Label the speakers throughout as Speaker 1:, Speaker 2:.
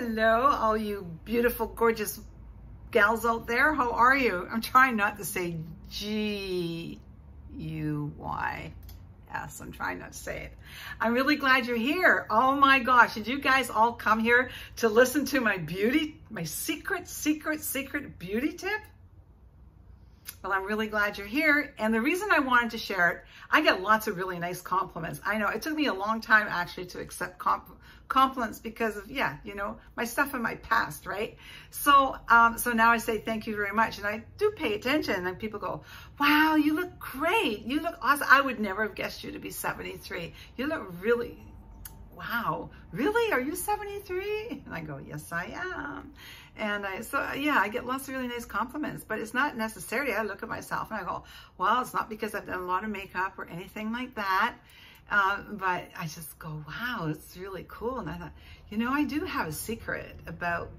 Speaker 1: Hello, all you beautiful, gorgeous gals out there. How are you? I'm trying not to say G-U-Y. Yes, I'm trying not to say it. I'm really glad you're here. Oh my gosh, did you guys all come here to listen to my secret beauty tip? Well, I'm really glad you're here. And the reason I wanted to share it, I get lots of really nice compliments. I know it took me a long time actually to accept compliments because of, yeah, you know, my stuff in my past, right? So, so now I say thank you very much. And I do pay attention, and people go, wow, you look great. You look awesome. I would never have guessed you to be 73. You look really, wow, really? Are you 73? And I go, yes, I am. And yeah, I get lots of really nice compliments, but it's not necessarily, I look at myself and I go, well, it's not because I've done a lot of makeup or anything like that. But I just go, wow, it's really cool. And I thought, you know, I do have a secret about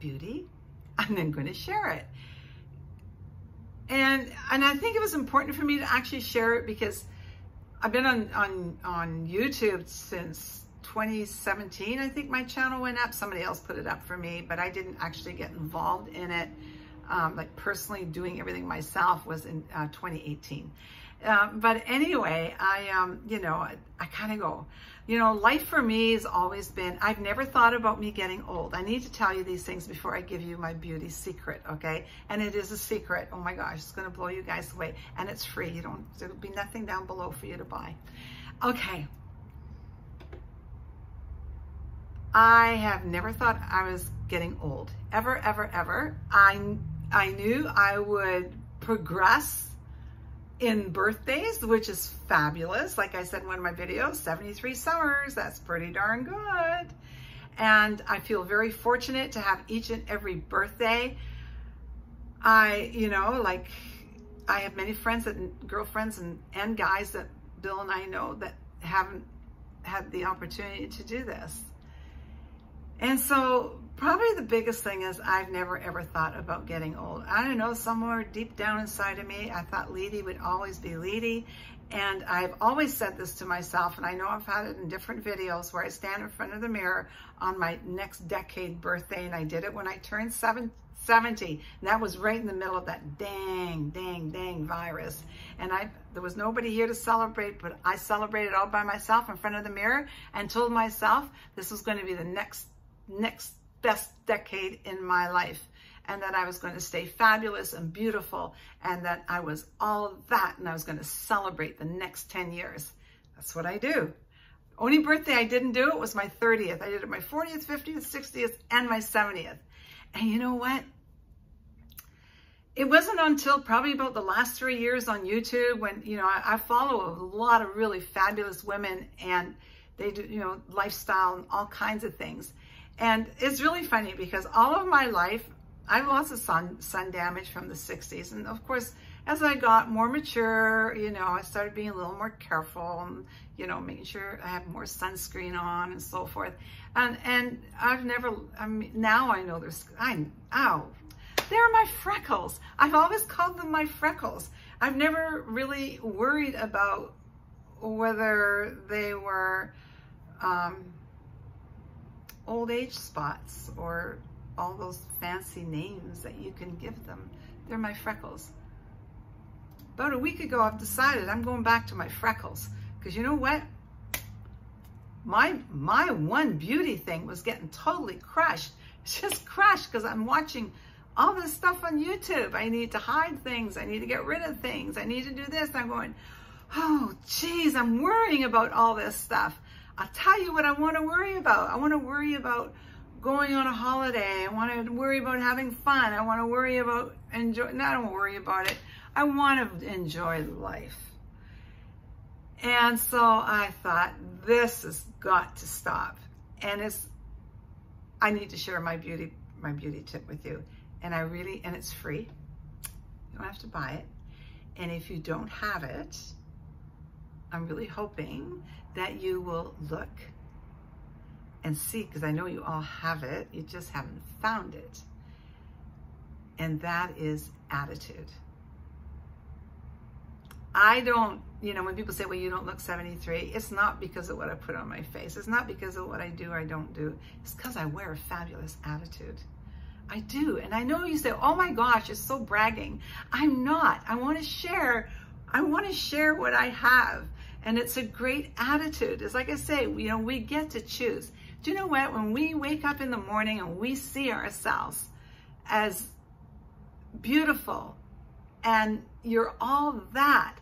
Speaker 1: beauty, and I'm going to share it. And I think it was important for me to actually share it because I've been on YouTube since 2017. I think my channel went up. Somebody else put it up for me, but I didn't actually get involved in it. Like personally doing everything myself was in 2018. But anyway, you know, I kind of go, you know, life for me has always been, I've never thought about me getting old. I need to tell you these things before I give you my beauty secret, okay? And it is a secret. Oh my gosh, it's going to blow you guys away. And it's free. There'll be nothing down below for you to buy. Okay. I have never thought I was getting old. Ever, ever, ever. I knew I would progress in birthdays, which is fabulous. Like I said in one of my videos, 73 summers, that's pretty darn good. And I feel very fortunate to have each and every birthday. You know, like I have many friends and girlfriends and guys that Bill and I know that haven't had the opportunity to do this. And so probably the biggest thing is I've never ever thought about getting old. I don't know, somewhere deep down inside of me, I thought Leedy would always be Leedy. And I've always said this to myself, and I know I've had it in different videos where I stand in front of the mirror on my next decade birthday, and I did it when I turned 70. And that was right in the middle of that dang virus. And there was nobody here to celebrate, but I celebrated all by myself in front of the mirror and told myself this was going to be the next best decade in my life, and that I was going to stay fabulous and beautiful, and that I was all of that, and I was going to celebrate the next 10 years. That's what I do. Only birthday I didn't do it was my 30th. I did it my 40th, 50th, 60th, and my 70th. And you know what? It wasn't until probably about the last 3 years on YouTube when, you know, I follow a lot of really fabulous women, and they do, you know, lifestyle and all kinds of things. And it's really funny because all of my life, I have lots of sun damage from the 60s. And of course, as I got more mature, you know, I started being a little more careful and, you know, making sure I have more sunscreen on and so forth. And I've never, I mean, now I know they're my freckles. I've always called them my freckles. I've never really worried about whether they were, old age spots or all those fancy names that you can give them. They're my freckles. About a week ago, I've decided I'm going back to my freckles, because you know what? My one beauty thing was getting totally crushed. It's just crushed because I'm watching all this stuff on YouTube. I need to hide things. I need to get rid of things. I need to do this. I'm going, oh, geez, I'm worrying about all this stuff. I'll tell you what I want to worry about. I want to worry about going on a holiday. I want to worry about having fun. I want to worry about enjoying. No, I don't worry about it. I want to enjoy life. And so I thought, this has got to stop. And I need to share my beauty tip with you. And and it's free. You don't have to buy it. And if you don't have it, I'm really hoping that you will look and see, because I know you all have it, you just haven't found it. And that is attitude. I don't you know, when people say, well, you don't look 73, it's not because of what I put on my face. It's not because of what I do or I don't do. It's because I wear a fabulous attitude. I do. And I know you say, oh my gosh, it's so bragging. I'm not. I want to share what I have. And it's a great attitude. It's like I say, you know, we get to choose. Do you know what? When we wake up in the morning and we see ourselves as beautiful and you're all that,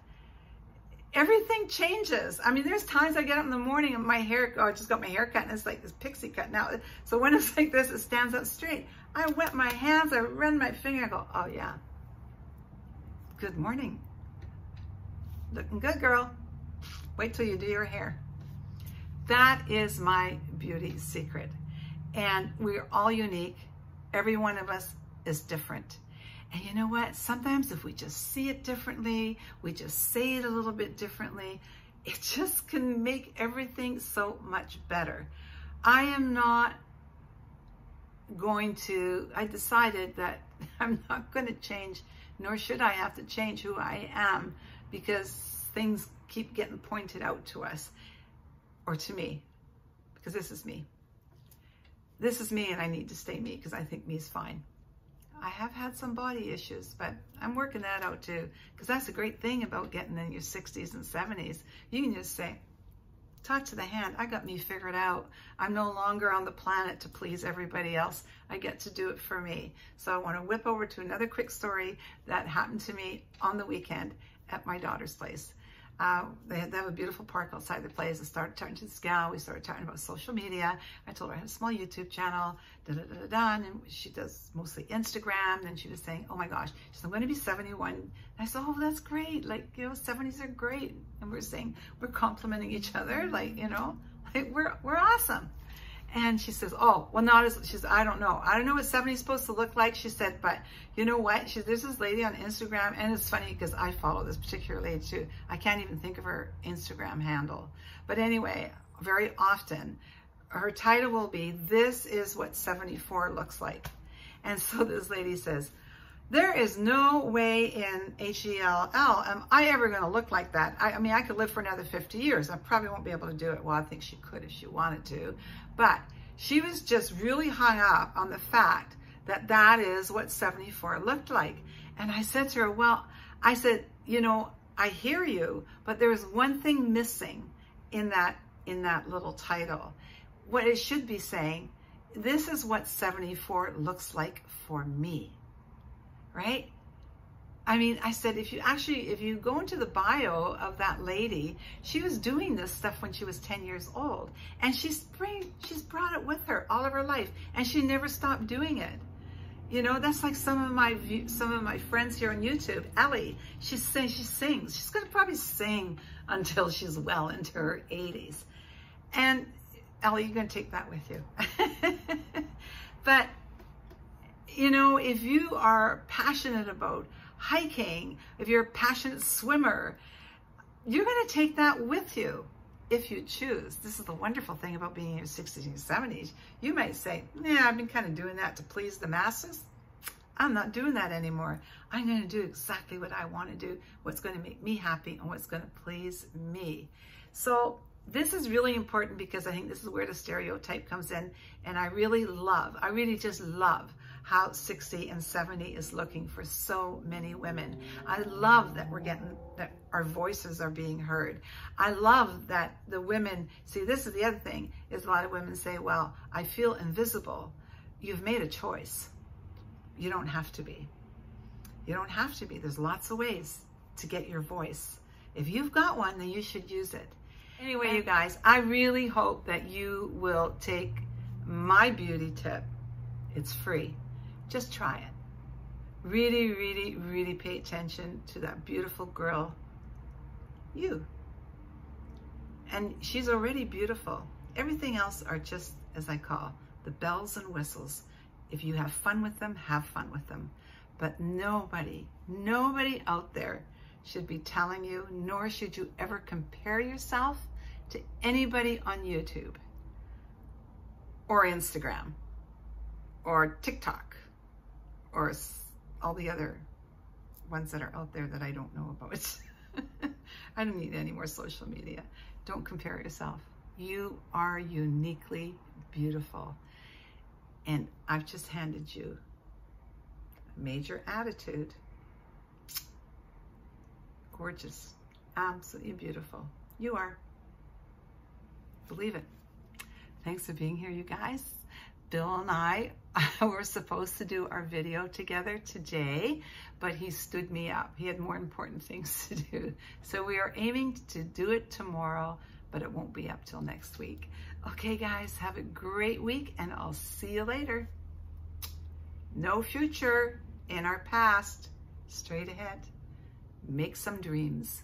Speaker 1: everything changes. I mean, there's times I get up in the morning and my hair, I just got my hair cut and it's like this pixie cut now. So when it's like this, it stands up straight. I wet my hands, I run my finger, I go, oh yeah, good morning. Looking good, girl. Wait till you do your hair. That is my beauty secret. And we're all unique. Every one of us is different. And you know what? Sometimes if we just see it differently, we just say it a little bit differently, it just can make everything so much better. I decided that I'm not going to change, nor should I have to change who I am, because things keep getting pointed out to us, or to me, because this is me. This is me, and I need to stay me, because I think me is fine. I have had some body issues, but I'm working that out too, because that's a great thing about getting in your 60s and 70s. You can just say, talk to the hand, I got me figured out. I'm no longer on the planet to please everybody else. I get to do it for me. So I want to whip over to another quick story that happened to me on the weekend at my daughter's place. They have a beautiful park outside the place. I started talking to this gal. We started talking about social media. I told her I had a small YouTube channel, and she does mostly Instagram. And she was saying, oh my gosh, she said, I'm going to be 71. And I said, oh, that's great. Like, you know, 70s are great. And we're saying, we're complimenting each other. Like, you know, like we're awesome. And she says, oh, well, not as, she says, I don't know. I don't know what 70 is supposed to look like. She said, but you know what? There's this lady on Instagram, and it's funny because I follow this particular lady too. I can't even think of her Instagram handle. But anyway, very often, her title will be, this is what 74 looks like. And so this lady says, there is no way in HELL am I ever going to look like that. I mean, I could live for another 50 years. I probably won't be able to do it. Well, I think she could if she wanted to. But she was just really hung up on the fact that that is what 74 looked like. And I said to her, well, I said, you know, I hear you, but there's one thing missing in that little title. What it should be saying, this is what 74 looks like for me. Right? I mean, I said, if you go into the bio of that lady, she was doing this stuff when she was 10 years old, and she's brought it with her all of her life, and she never stopped doing it. You know, that's like some of my friends here on YouTube. Ellie, she sings. She's going to probably sing until she's well into her 80s. And Ellie, you're going to take that with you. But you know, if you are passionate about hiking, if you're a passionate swimmer, you're going to take that with you if you choose. This is the wonderful thing about being in your 60s and 70s. You might say, yeah, I've been kind of doing that to please the masses. I'm not doing that anymore. I'm going to do exactly what I want to do, what's going to make me happy and what's going to please me. So this is really important because I think this is where the stereotype comes in. And I really just love how 60 and 70 is looking for so many women. I love that that our voices are being heard. I love that the women, see, this is the other thing, is a lot of women say, well, I feel invisible. You've made a choice. You don't have to be. You don't have to be. There's lots of ways to get your voice. If you've got one, then you should use it. Anyway, you guys, I really hope that you will take my beauty tip. It's free. Just try it. Really, really, really pay attention to that beautiful girl, you. And she's already beautiful. Everything else are just, as I call, the bells and whistles. If you have fun with them, have fun with them. But nobody out there should be telling you, nor should you ever compare yourself to anybody on YouTube or Instagram or TikTok or all the other ones that are out there that I don't know about. I don't need any more social media. Don't compare yourself. You are uniquely beautiful. And I've just handed you a major attitude. Gorgeous. Absolutely beautiful. You are. Believe it. Thanks for being here, you guys. Bill and I were supposed to do our video together today, but he stood me up. He had more important things to do. So we are aiming to do it tomorrow, but it won't be up till next week. Okay, guys, have a great week, and I'll see you later. No future in our past. Straight ahead. Make some dreams.